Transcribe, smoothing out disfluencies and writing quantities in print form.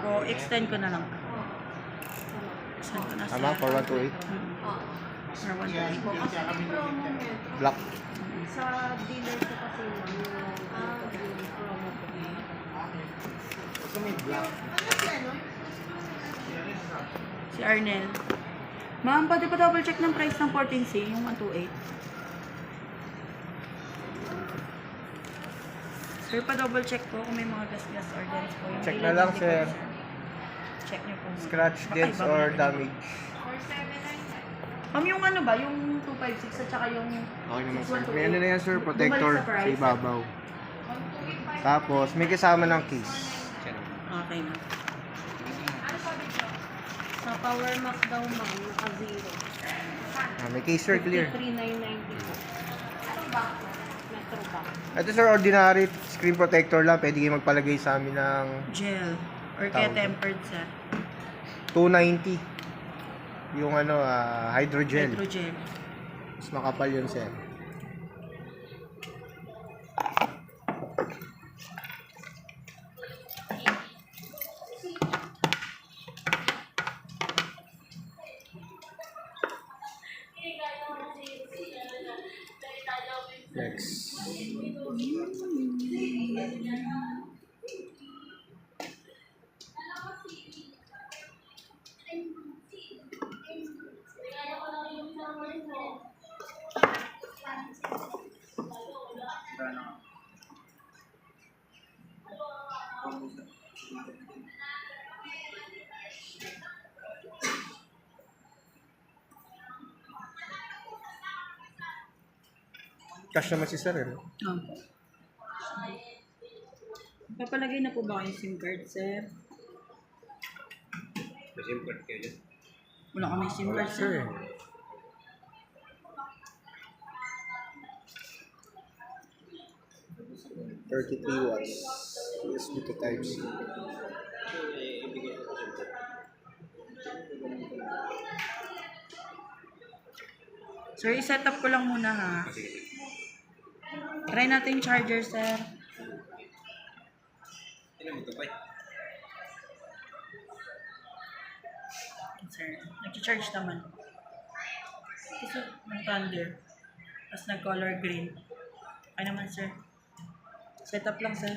O, extend ko na lang. Extend ko na sa... Tama, 4128. For 128. Black. Sa dealer ko kasi yung promo ko. Ito may black. Si Arnel. Ma'am, pwede pa double check ng price ng 14C, yung 128. Sir, pa double check ko kung may mga gas-gas or dents po. Yung Check ilan na lang, yung sir. likod, Check niyo po muna. Scratch, Baka dents, iba or meron. damage. Ma'am, yung ano ba? Yung 256 at saka yung... Okay naman, sir. 6128. May ano na yan, sir. Protector Bumalik sa price. ibabaw. Tapos, may kasama ng case. Okay na. Sa Power Max daw ma'am, naka-zero. May case, sir. Clear. 53,990 po. Metro ba? Ito, sir, ordinary screen protector lang. Pwede kayo magpalagay sa amin ng Gel. Or kaya Tawag. tempered sa 290. Yung hydrogel. hydrogel. Mas makapal yun, sir. Next. Cash naman si sir, eh. Oh. Papalagay na po ba kayong SIM card, sir? May SIM card kayo dyan. Wala kami SIM Wala, card, sir. sir. 33 watts. USB to Type-C. Sir, i-set up ko lang muna ha. Try natin yung charger, sir. Sino mo ito pa eh? Sir, nag-charge naman. Kasi ng thunder. Tapos nag-color green. Okay naman, sir. Set up lang, sir.